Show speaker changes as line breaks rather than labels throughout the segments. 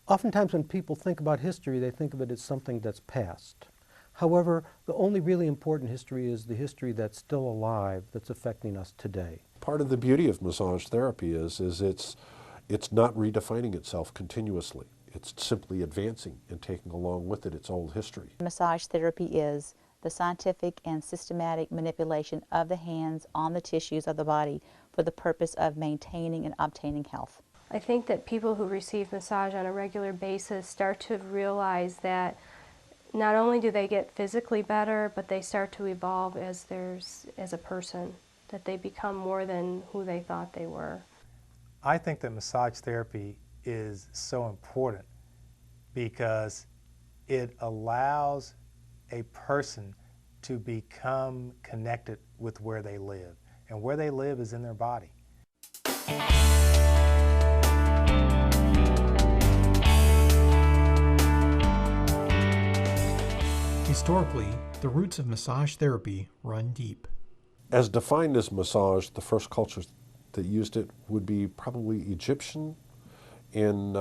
Oftentimes when people think about history, they think of it as something that's past. However, the only really important history is the history that's still alive, that's affecting us today.
Part of the beauty of massage therapy is it's not redefining itself continuously. It's simply advancing and taking along with it its old history.
Massage therapy is the scientific and systematic manipulation of the hands on the tissues of the body for the purpose of maintaining and obtaining health.
I think that people who receive massage on a regular basis start to realize that not only do they get physically better, but they start to evolve as a person, that they become more than who they thought they were.
I think that massage therapy is so important because it allows a person to become connected with where they live. And where they live is in their body.
Historically, the roots of massage therapy run deep.
As defined as massage, the first cultures that used it would be probably Egyptian and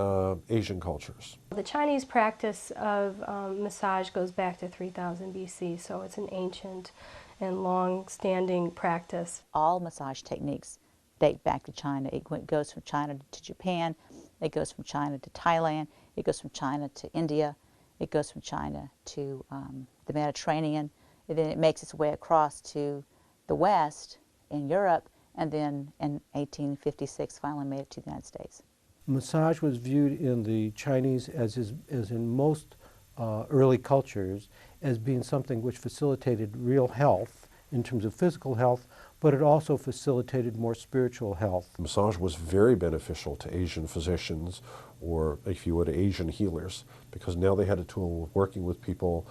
Asian cultures.
The Chinese practice of massage goes back to 3000 BC, so it's an ancient and long-standing practice.
All massage techniques date back to China. It goes from China to Japan, it goes from China to Thailand, it goes from China to India, it goes from China to the Mediterranean, and then it makes its way across to the West in Europe, and then in 1856 finally made it to the United States.
Massage was viewed in the Chinese, as in most early cultures, as being something which facilitated real health in terms of physical health, but it also facilitated more spiritual health.
Massage was very beneficial to Asian physicians, or if you would, Asian healers, because now they had a tool of working with people,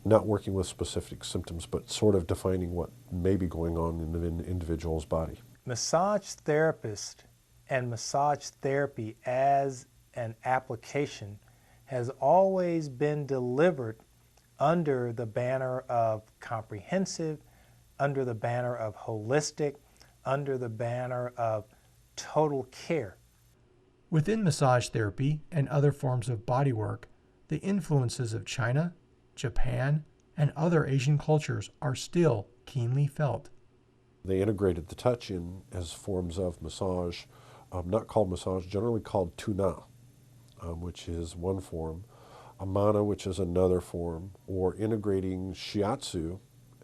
not working with specific symptoms, but sort of defining what may be going on in the individual's body.
Massage therapist and massage therapy as an application has always been delivered under the banner of comprehensive, under the banner of holistic, under the banner of total care.
Within massage therapy and other forms of bodywork, the influences of China, Japan, and other Asian cultures are still keenly felt.
They integrated the touch in as forms of massage, not called massage, generally called tuna, which is one form, amana, which is another form, or integrating shiatsu,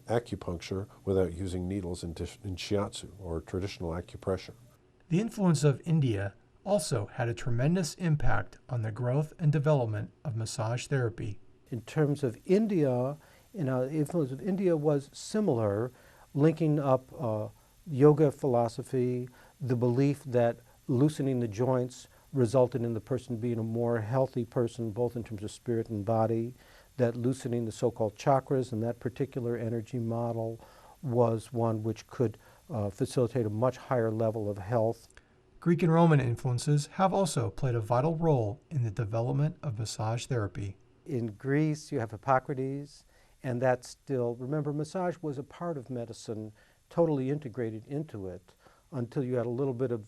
acupuncture, without using needles in shiatsu, or traditional acupressure.
The influence of India also had a tremendous impact on the growth and development of massage therapy.
In terms of India, the influence of India was similar, linking up yoga philosophy, the belief that loosening the joints resulted in the person being a more healthy person, both in terms of spirit and body, that loosening the so-called chakras and that particular energy model was one which could facilitate a much higher level of health.
Greek and Roman influences have also played a vital role in the development of massage therapy.
In Greece, you have Hippocrates, and that's still, remember, massage was a part of medicine, totally integrated into it, until you had a little bit of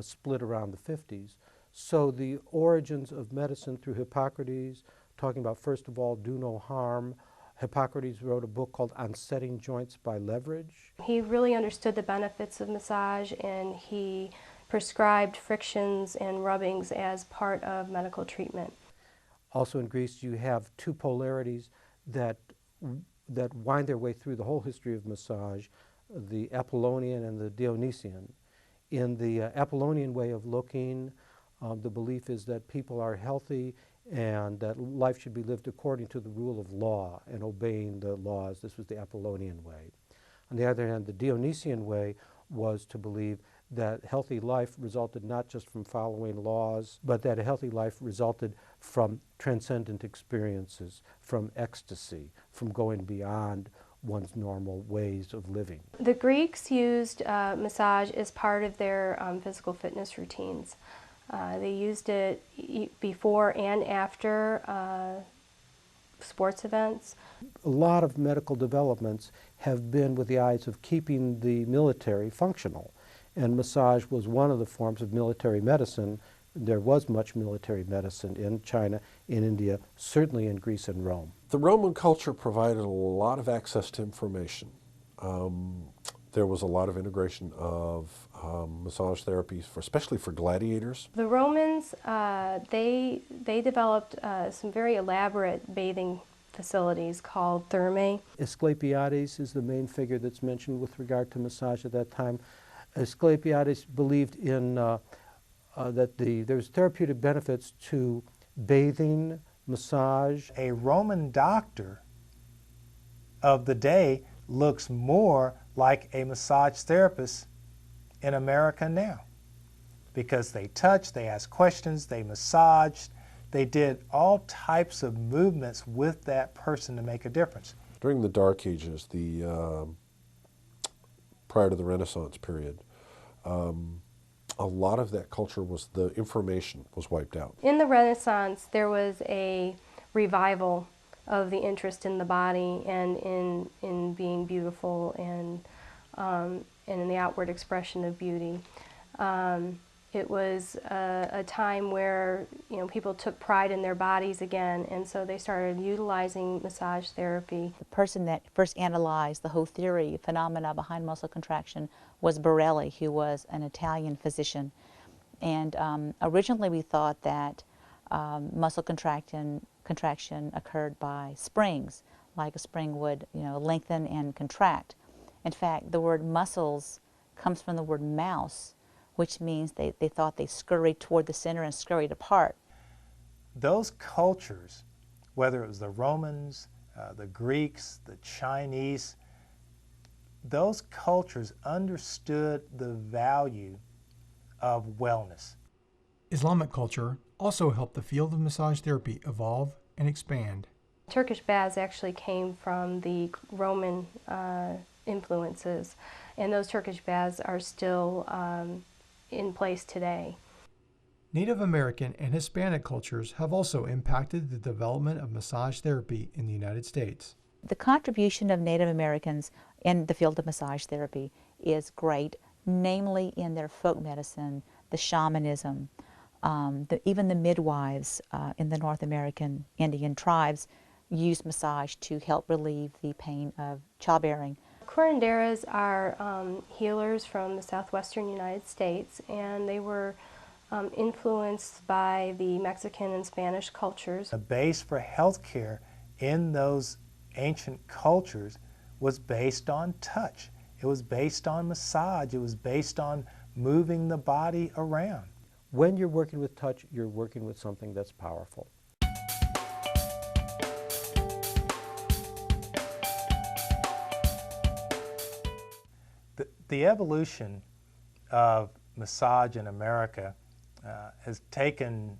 split around the 50s. So the origins of medicine through Hippocrates, talking about, first of all, do no harm. Hippocrates wrote a book called On Setting Joints by Leverage.
He really understood the benefits of massage, and he prescribed frictions and rubbings as part of medical treatment.
Also in Greece, you have two polarities that wind their way through the whole history of massage, the Apollonian and the Dionysian. In the Apollonian way of looking, the belief is that people are healthy and that life should be lived according to the rule of law and obeying the laws. This was the Apollonian way. On the other hand, the Dionysian way was to believe that healthy life resulted not just from following laws, but that a healthy life resulted from transcendent experiences, from ecstasy, from going beyond one's normal ways of living.
The Greeks used massage as part of their physical fitness routines. They used it before and after sports events.
A lot of medical developments have been with the eyes of keeping the military functional, and massage was one of the forms of military medicine there was much military medicine in China, in India, certainly in Greece and Rome.
The Roman culture provided a lot of access to information. There was a lot of integration of massage therapies, especially for gladiators.
The Romans, they developed some very elaborate bathing facilities called thermae.
Asclepiades is the main figure that's mentioned with regard to massage at that time. Asclepiades believed in that there's therapeutic benefits to bathing, massage.
A Roman doctor of the day looks more like a massage therapist in America now, because they touched, they asked questions, they massaged, they did all types of movements with that person to make a difference.
During the Dark Ages, prior to the Renaissance period, a lot of that culture the information was wiped out.
In the Renaissance, there was a revival of the interest in the body and in being beautiful and in the outward expression of beauty. It was a time where people took pride in their bodies again, and so they started utilizing massage therapy.
The person that first analyzed the whole theory, phenomena behind muscle contraction was Borelli, who was an Italian physician. And originally we thought that muscle contraction occurred by springs, like a spring would lengthen and contract. In fact, the word muscles comes from the word mouse, which means they thought they scurried toward the center and scurried apart.
Those cultures, whether it was the Romans, the Greeks, the Chinese, those cultures understood the value of wellness.
Islamic culture also helped the field of massage therapy evolve and expand.
Turkish baths actually came from the Roman influences, and those Turkish baths are still in place today.
Native American and Hispanic cultures have also impacted the development of massage therapy in the United States.
The contribution of Native Americans in the field of massage therapy is great, namely in their folk medicine, the shamanism, even the midwives in the North American Indian tribes use massage to help relieve the pain of childbearing.
Curanderas are healers from the southwestern United States, and they were influenced by the Mexican and Spanish cultures.
The base for healthcare in those ancient cultures was based on touch. It was based on massage. It was based on moving the body around.
When you're working with touch, you're working with something that's powerful.
The evolution of massage in America has taken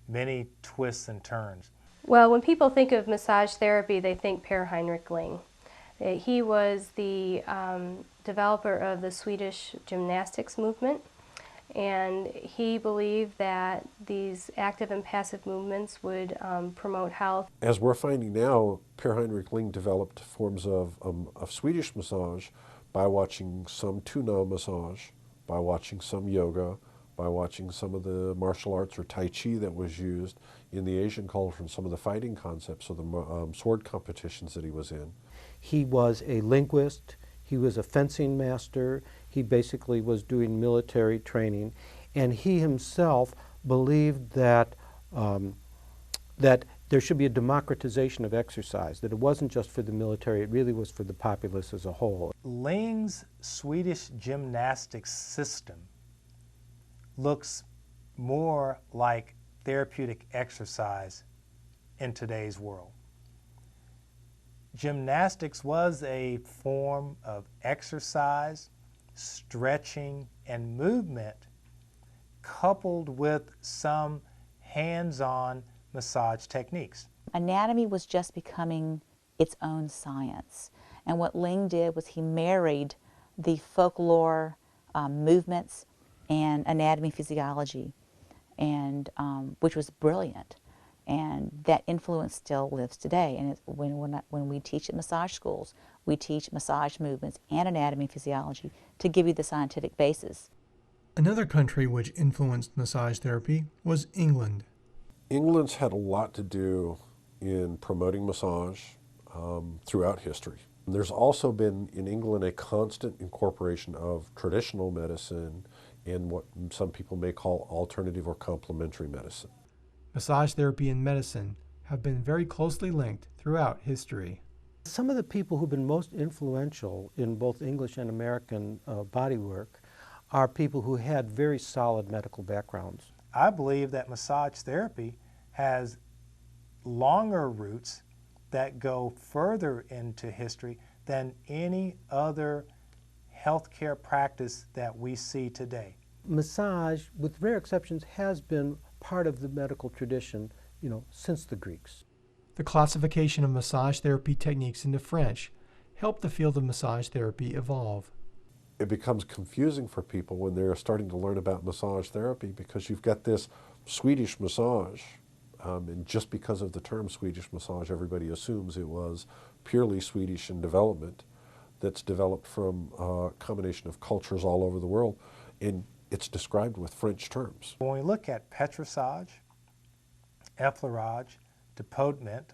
many twists and turns.
Well, when people think of massage therapy, they think Per Heinrich Ling. He was the developer of the Swedish gymnastics movement, and he believed that these active and passive movements would promote health.
As we're finding now, Per Heinrich Ling developed forms of Swedish massage by watching some tuna massage, by watching some yoga, by watching some of the martial arts or Tai Chi that was used in the Asian culture and some of the fighting concepts of the sword competitions that he was in.
He was a linguist, he was a fencing master, he basically was doing military training, and he himself believed that that there should be a democratization of exercise, that it wasn't just for the military, it really was for the populace as a whole.
Ling's Swedish gymnastics system looks more like therapeutic exercise in today's world. Gymnastics was a form of exercise, stretching, and movement coupled with some hands-on massage techniques.
Anatomy was just becoming its own science. And what Ling did was he married the folklore movements and anatomy physiology, and which was brilliant. And that influence still lives today. And when we teach at massage schools, we teach massage movements and anatomy physiology to give you the scientific basis.
Another country which influenced massage therapy was England.
England's had a lot to do in promoting massage throughout history. There's also been in England a constant incorporation of traditional medicine and what some people may call alternative or complementary medicine.
Massage therapy and medicine have been very closely linked throughout history.
Some of the people who've been most influential in both English and American bodywork are people who had very solid medical backgrounds.
I believe that massage therapy has longer roots that go further into history than any other healthcare practice that we see today.
Massage, with rare exceptions, has been part of the medical tradition, since the Greeks.
The classification of massage therapy techniques into French helped the field of massage therapy evolve.
It becomes confusing for people when they're starting to learn about massage therapy because you've got this Swedish massage, and just because of the term Swedish massage, everybody assumes it was purely Swedish in development that's developed from a combination of cultures all over the world, and it's described with French terms.
When we look at petrissage, effleurage, depotement,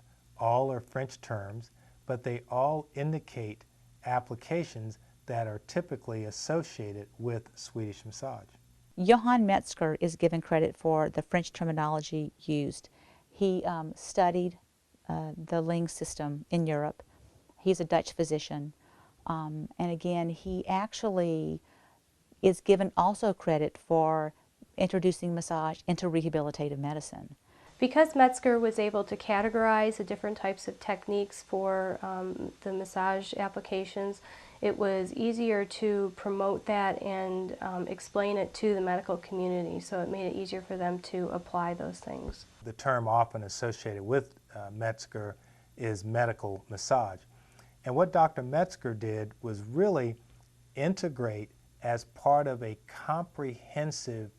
all are French terms, but they all indicate applications that are typically associated with Swedish massage.
Johann Metzger is given credit for the French terminology used. He studied the Ling system in Europe. He's a Dutch physician. And again, he actually is given also credit for introducing massage into rehabilitative medicine.
Because Metzger was able to categorize the different types of techniques for the massage applications, it was easier to promote that and explain it to the medical community, so it made it easier for them to apply those things.
The term often associated with Metzger is medical massage. And what Dr. Metzger did was really integrate as part of a comprehensive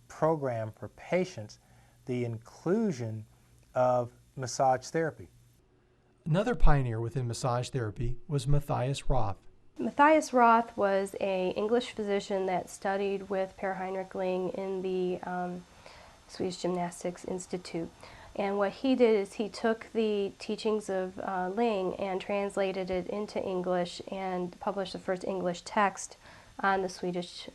program for patients the inclusion of massage therapy.
Another pioneer within massage therapy was Matthias Roth.
Matthias Roth was an English physician that studied with Per Heinrich Ling in the Swedish Gymnastics Institute. And what he did is he took the teachings of Ling and translated it into English and published the first English text on the Swedish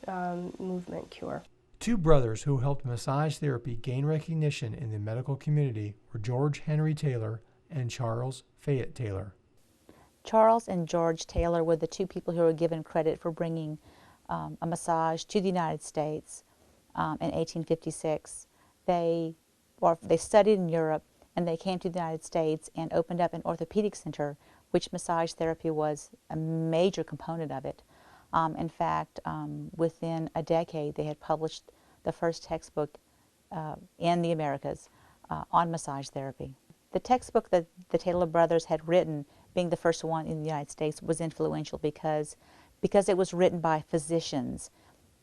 movement cure.
Two brothers who helped massage therapy gain recognition in the medical community were George Henry Taylor and Charles Fayette Taylor.
Charles and George Taylor were the two people who were given credit for bringing a massage to the United States in 1856. They studied in Europe and they came to the United States and opened up an orthopedic center, which massage therapy was a major component of it. In fact, within a decade, they had published the first textbook in the Americas on massage therapy. The textbook that the Taylor brothers had written, being the first one in the United States, was influential because it was written by physicians.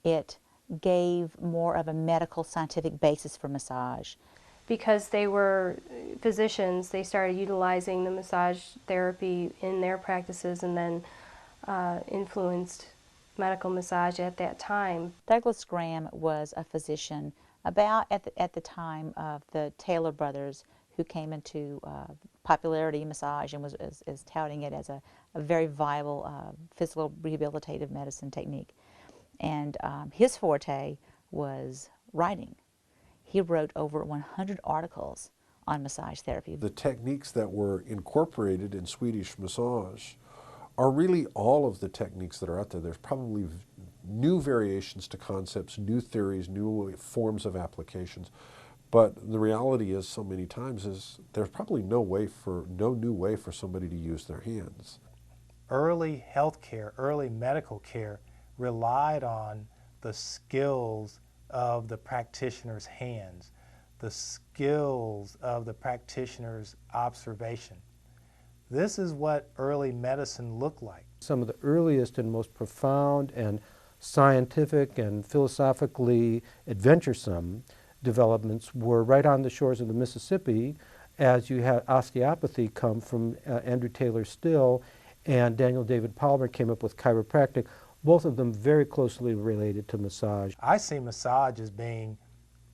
It gave more of a medical scientific basis for massage.
Because they were physicians, they started utilizing the massage therapy in their practices and then influenced medical massage at that time.
Douglas Graham was a physician about at the time of the Taylor brothers, who came into popularity in massage and was touting it as a very viable physical rehabilitative medicine technique. And his forte was writing. He wrote over 100 articles on massage therapy.
The techniques that were incorporated in Swedish massage are really all of the techniques that are out there. There's probably new variations to concepts, new theories, new forms of applications. But the reality is, so many times, is there's probably no new way for somebody to use their hands.
Early healthcare, early medical care relied on the skills of the practitioner's hands, the skills of the practitioner's observation. This is what early medicine looked like.
Some of the earliest and most profound and scientific and philosophically adventuresome developments were right on the shores of the Mississippi, as you had osteopathy come from Andrew Taylor Still, and Daniel David Palmer came up with chiropractic. both of them very closely related to massage.
I see massage as being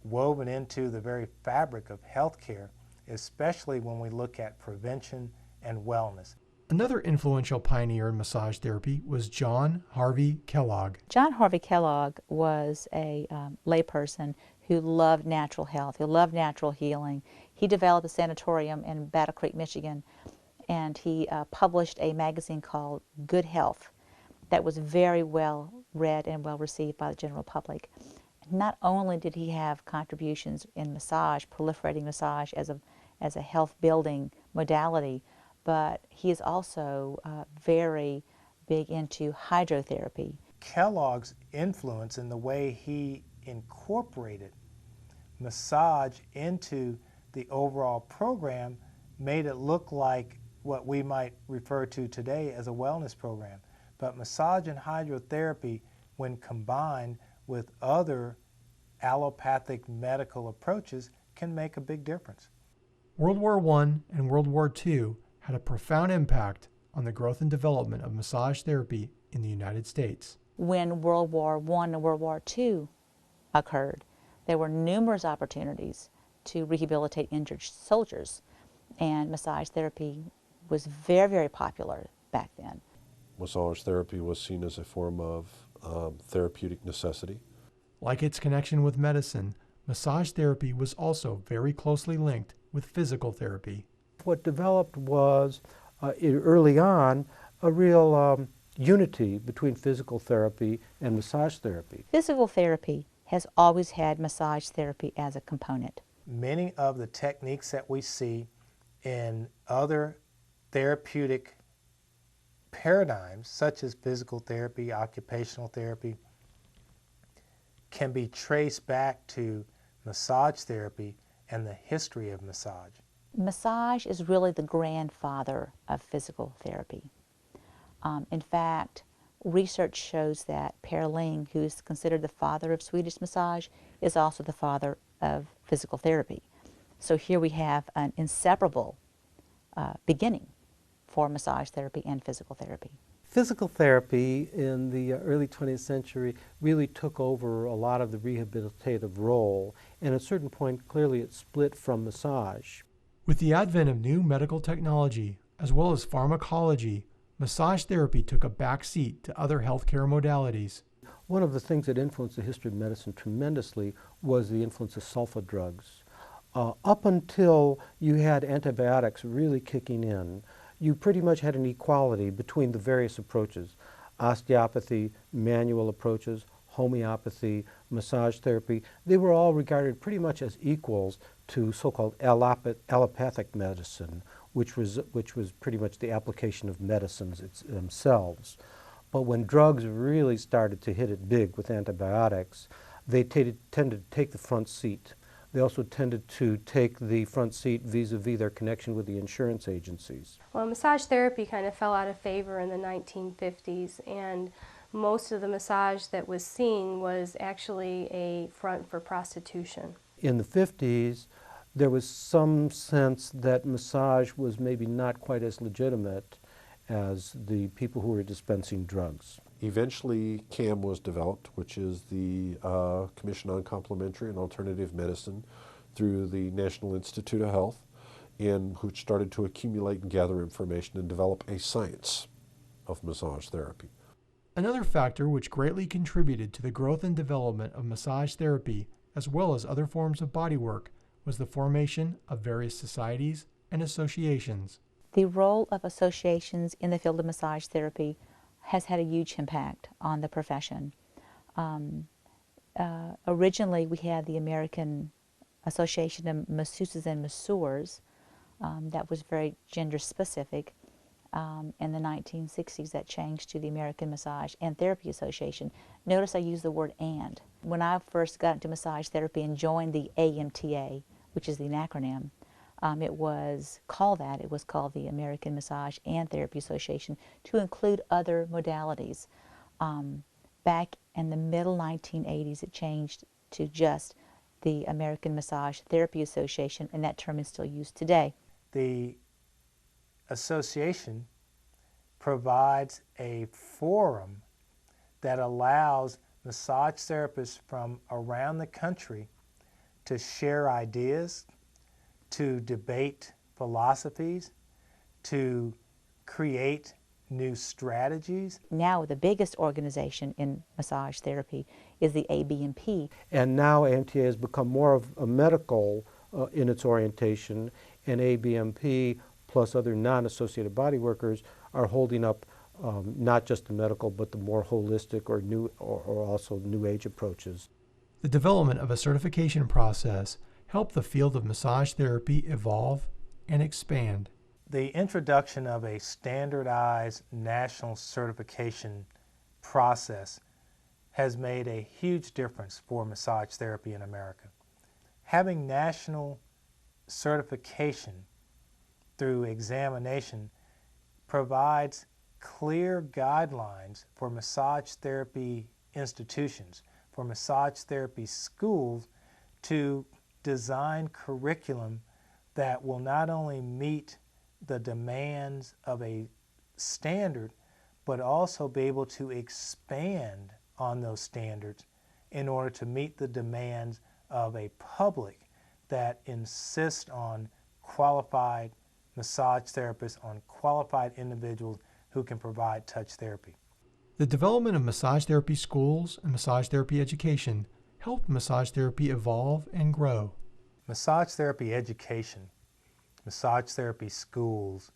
woven into the very fabric of healthcare, especially when we look at prevention and wellness.
Another influential pioneer in massage therapy was John Harvey Kellogg.
John Harvey Kellogg was a layperson who loved natural health, who loved natural healing. He developed a sanatorium in Battle Creek, Michigan, and he published a magazine called Good Health that was very well read and well received by the general public. Not only did he have contributions in massage, proliferating massage as a health building modality, but he is also very big into hydrotherapy.
Kellogg's influence in the way he incorporated massage into the overall program made it look like what we might refer to today as a wellness program. But massage and hydrotherapy, when combined with other allopathic medical approaches, can make a big difference.
World War I and World War II had a profound impact on the growth and development of massage therapy in the United States.
When World War I and World War II occurred, there were numerous opportunities to rehabilitate injured soldiers, and massage therapy was very, very popular back then.
Massage therapy was seen as a form of therapeutic necessity.
Like its connection with medicine, massage therapy was also very closely linked with physical therapy.
What developed was, early on, a real unity between physical therapy and massage therapy.
Physical therapy has always had massage therapy as a component.
Many of the techniques that we see in other therapeutic paradigms, such as physical therapy, occupational therapy, can be traced back to massage therapy and the history of massage.
Massage is really the grandfather of physical therapy. In fact, research shows that Per Ling, who is considered the father of Swedish massage, is also the father of physical therapy. So here we have an inseparable beginning for massage therapy and physical therapy.
Physical therapy in the early 20th century really took over a lot of the rehabilitative role, and at a certain point, clearly it split from massage.
With the advent of new medical technology, as well as pharmacology, massage therapy took a back seat to other healthcare modalities.
One of the things that influenced the history of medicine tremendously was the influence of sulfa drugs. Up until you had antibiotics really kicking in, you pretty much had an equality between the various approaches: osteopathy, manual approaches, homeopathy, massage therapy. They were all regarded pretty much as equals to so-called allopathic medicine, which was pretty much the application of medicines themselves. But when drugs really started to hit it big with antibiotics, they tended to take the front seat. They also tended to take the front seat vis-a-vis their connection with the insurance agencies.
Well, massage therapy kind of fell out of favor in the 1950s, and most of the massage that was seen was actually a front for prostitution.
In the 50s, there was some sense that massage was maybe not quite as legitimate as the people who were dispensing drugs.
Eventually, CAM was developed, which is the Commission on Complementary and Alternative Medicine, through the National Institute of Health, and which started to accumulate and gather information and develop a science of massage therapy.
Another factor which greatly contributed to the growth and development of massage therapy, as well as other forms of bodywork, was the formation of various societies and associations.
The role of associations in the field of massage therapy has had a huge impact on the profession. Originally, we had the American Association of Masseuses and Masseurs that was very gender specific. In the 1960s, that changed to the American Massage and Therapy Association. Notice I use the word "and." When I first got into massage therapy and joined the AMTA, which is the acronym, it was called that. It was called the American Massage and Therapy Association, to include other modalities. Back in the middle 1980s, it changed to just the American Massage Therapy Association, and that term is still used today.
The association provides a forum that allows massage therapists from around the country to share ideas, to debate philosophies, to create new strategies.
Now the biggest organization in massage therapy is the ABMP.
And now AMTA has become more of a medical in its orientation, and ABMP plus other non-associated body workers are holding up not just the medical but the more holistic or new or also new age approaches.
The development of a certification process helped the field of massage therapy evolve and expand.
The introduction of a standardized national certification process has made a huge difference for massage therapy in America. Having national certification through examination provides clear guidelines for massage therapy institutions, for massage therapy schools to design curriculum that will not only meet the demands of a standard, but also be able to expand on those standards in order to meet the demands of a public that insist on qualified massage therapists, on qualified individuals who can provide touch therapy.
The development of massage therapy schools and massage therapy education helped massage therapy evolve and grow.
Massage therapy education, massage therapy schools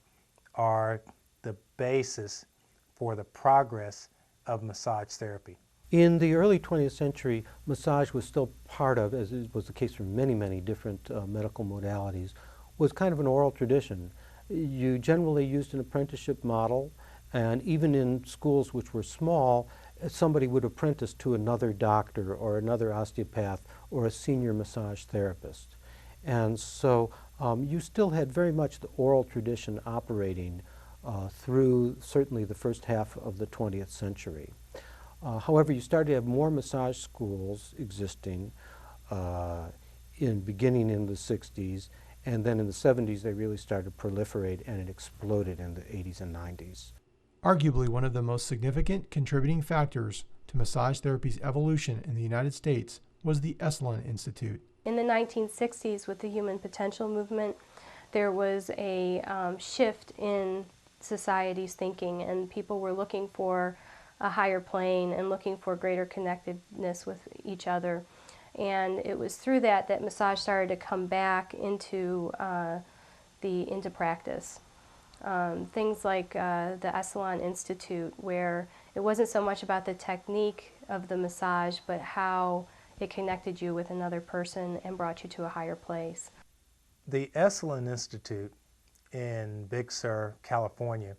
are the basis for the progress of massage therapy.
In the early 20th century, massage was still part of, as was the case for many, many different medical modalities, was kind of an oral tradition. You generally used an apprenticeship model, and even in schools which were small, somebody would apprentice to another doctor or another osteopath or a senior massage therapist. And so you still had very much the oral tradition operating through certainly the first half of the 20th century. However, you started to have more massage schools existing beginning in the 60s, and then in the 70s they really started to proliferate, and it exploded in the 80s and 90s.
Arguably one of the most significant contributing factors to massage therapy's evolution in the United States was the Esalen Institute.
In the 1960s, with the human potential movement, there was a shift in society's thinking, and people were looking for a higher plane and looking for greater connectedness with each other. And it was through that that massage started to come back into practice. Things like the Esalen Institute, where it wasn't so much about the technique of the massage, but how it connected you with another person and brought you to a higher place.
The Esalen Institute in Big Sur, California,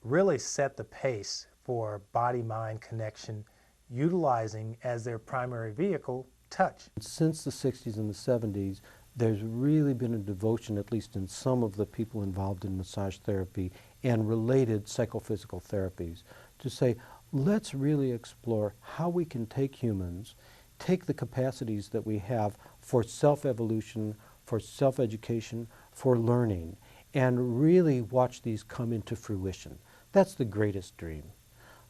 really set the pace for body-mind connection, utilizing as their primary vehicle touch.
Since the 60s and the 70s, there's really been a devotion, at least in some of the people involved in massage therapy and related psychophysical therapies, to say, let's really explore how we can take humans, take the capacities that we have for self-evolution, for self-education, for learning, and really watch these come into fruition. That's the greatest dream.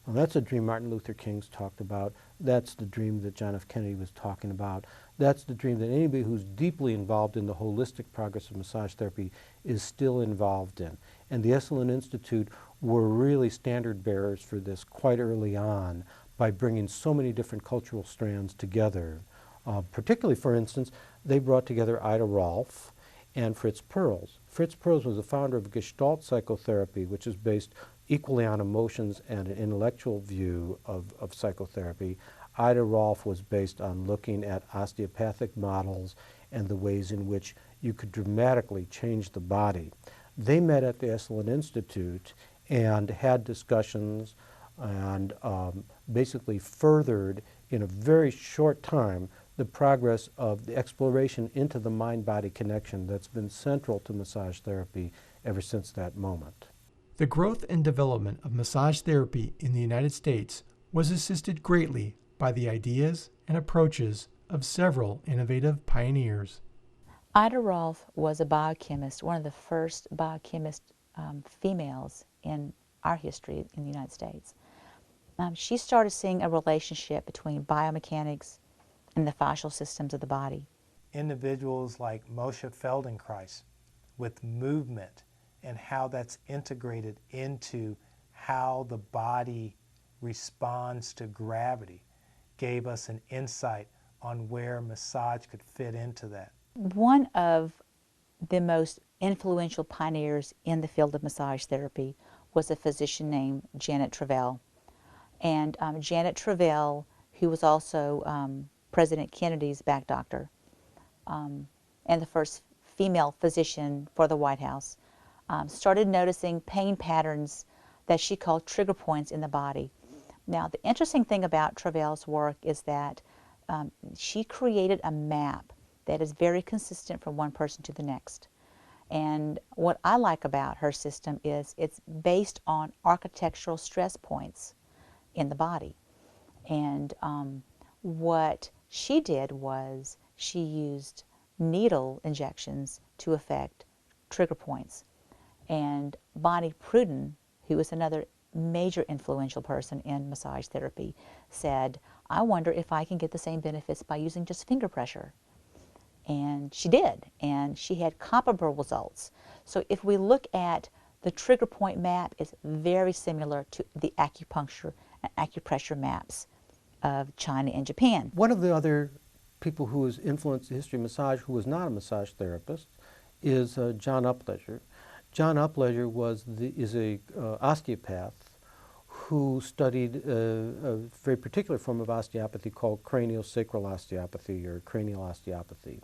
Well, that's a dream Martin Luther King's talked about. That's the dream that John F. Kennedy was talking about. That's the dream that anybody who's deeply involved in the holistic progress of massage therapy is still involved in. And the Esalen Institute were really standard bearers for this quite early on by bringing so many different cultural strands together. Particularly, for instance, they brought together Ida Rolf and Fritz Perls. Fritz Perls was the founder of Gestalt psychotherapy, which is based equally on emotions and an intellectual view of psychotherapy. Ida Rolf was based on looking at osteopathic models and the ways in which you could dramatically change the body. They met at the Esalen Institute and had discussions and basically furthered in a very short time the progress of the exploration into the mind-body connection that's been central to massage therapy ever since that moment.
The growth and development of massage therapy in the United States was assisted greatly by the ideas and approaches of several innovative pioneers.
Ida Rolf was a biochemist, one of the first biochemist females in our history in the United States. she started seeing a relationship between biomechanics and the fascial systems of the body.
Individuals like Moshe Feldenkrais with movement and how that's integrated into how the body responds to gravity gave us an insight on where massage could fit into that.
One of the most influential pioneers in the field of massage therapy was a physician named Janet Travell. And Janet Travell, who was also President Kennedy's back doctor, and the first female physician for the White House, started noticing pain patterns that she called trigger points in the body. Now, the interesting thing about Travell's work is that she created a map that is very consistent from one person to the next. And what I like about her system is it's based on architectural stress points in the body. And what she did was she used needle injections to affect trigger points. And Bonnie Pruden, who is another major influential person in massage therapy, said, I wonder if I can get the same benefits by using just finger pressure. And she did, and she had comparable results. So if we look at the trigger point map, it's very similar to the acupuncture and acupressure maps of China and Japan.
One of the other people who has influenced the history of massage who was not a massage therapist is John Upledger. John Upledger is a osteopath who studied a very particular form of osteopathy called craniosacral osteopathy or cranial osteopathy.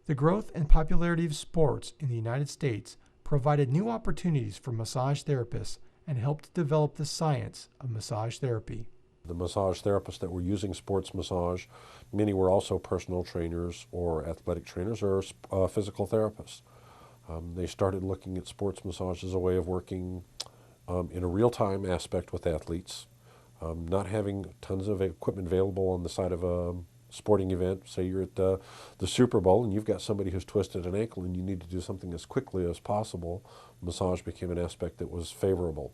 The growth and popularity of sports in the United States provided new opportunities for massage therapists and helped develop the science of massage therapy.
The massage therapists that were using sports massage, many were also personal trainers or athletic trainers or physical therapists. They started looking at sports massage as a way of working in a real-time aspect with athletes, not having tons of equipment available on the side of a sporting event. Say you're at the Super Bowl and you've got somebody who's twisted an ankle and you need to do something as quickly as possible. Massage became an aspect that was favorable.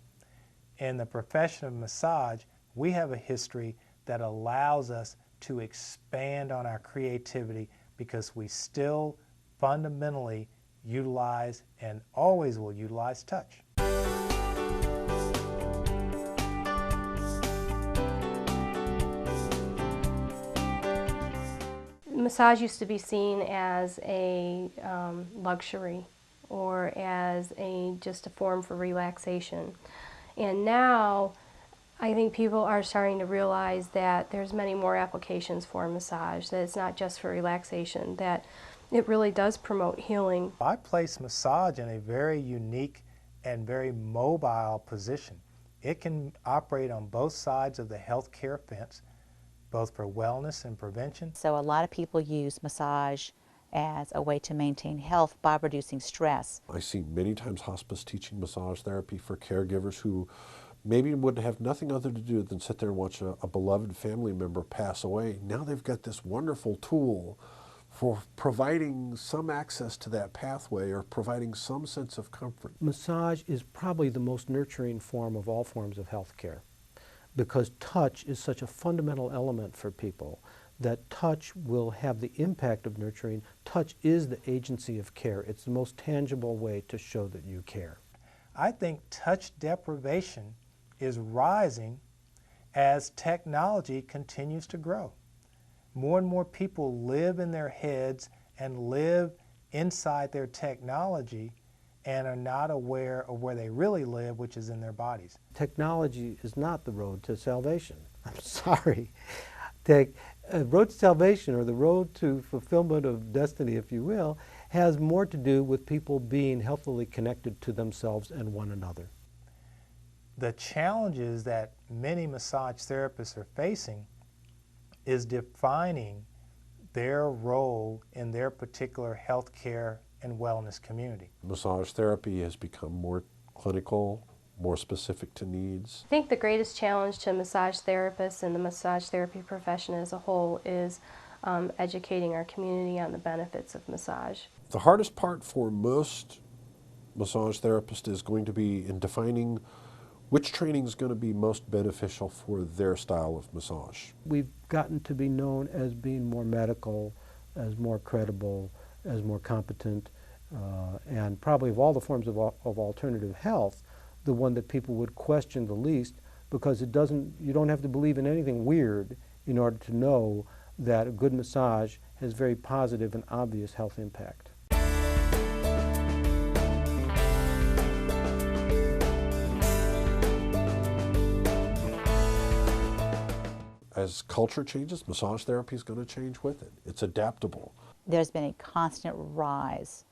In the profession of massage, we have a history that allows us to expand on our creativity because we still fundamentally utilize and always will utilize touch.
Massage used to be seen as a luxury or as just a form for relaxation. And now I think people are starting to realize that there's many more applications for massage, that it's not just for relaxation, that it really does promote healing.
I place massage in a very unique and very mobile position. It can operate on both sides of the healthcare fence, both for wellness and prevention.
So a lot of people use massage as a way to maintain health by reducing stress.
I see many times hospice teaching massage therapy for caregivers who maybe would have nothing other to do than sit there and watch a beloved family member pass away. Now they've got this wonderful tool for providing some access to that pathway or providing some sense of comfort.
Massage is probably the most nurturing form of all forms of health care because touch is such a fundamental element for people that touch will have the impact of nurturing. Touch is the agency of care. It's the most tangible way to show that you care.
I think touch deprivation is rising as technology continues to grow. More and more people live in their heads and live inside their technology and are not aware of where they really live, which is in their bodies.
Technology is not the road to salvation. I'm sorry. Road to salvation, or the road to fulfillment of destiny, if you will, has more to do with people being healthily connected to themselves and one another.
The challenges that many massage therapists are facing is defining their role in their particular healthcare and wellness community.
Massage therapy has become more clinical, more specific to needs.
I think the greatest challenge to massage therapists and the massage therapy profession as a whole is educating our community on the benefits of massage.
The hardest part for most massage therapists is going to be in defining Which training is going to be most beneficial for their style of massage?
We've gotten to be known as being more medical, as more credible, as more competent, and probably of all the forms of alternative health, the one that people would question the least, because you don't have to believe in anything weird in order to know that a good massage has very positive and obvious health impact.
As culture changes, massage therapy is going to change with it. It's adaptable.
There's been a constant rise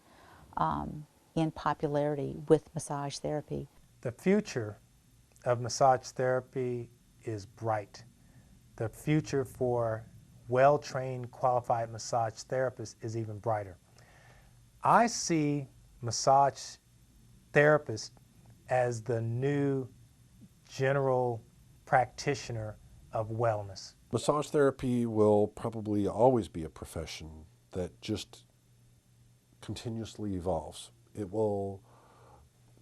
in popularity with massage therapy.
The future of massage therapy is bright. The future for well-trained, qualified massage therapists is even brighter. I see massage therapists as the new general practitioner of wellness.
Massage therapy will probably always be a profession that just continuously evolves. It will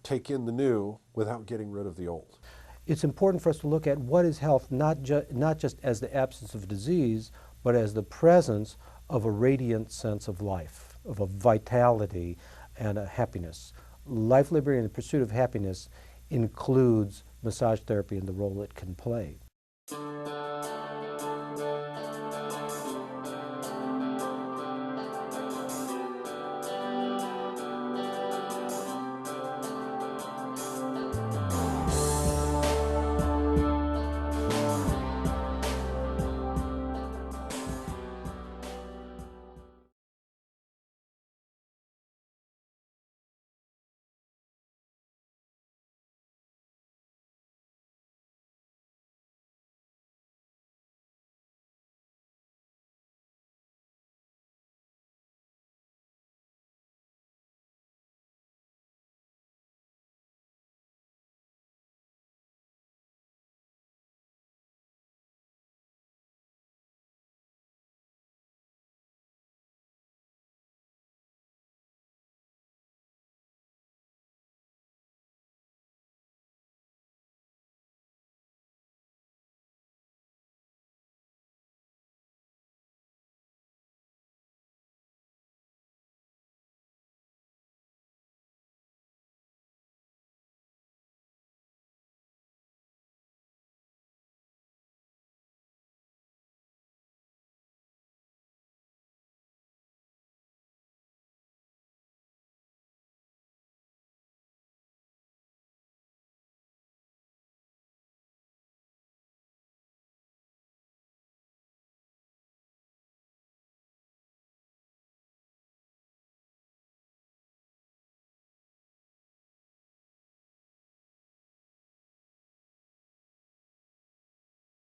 take in the new without getting rid of the old.
It's important for us to look at what is health, not just as the absence of disease, but as the presence of a radiant sense of life, of a vitality and a happiness. Life, liberty, and the pursuit of happiness includes massage therapy and the role it can play.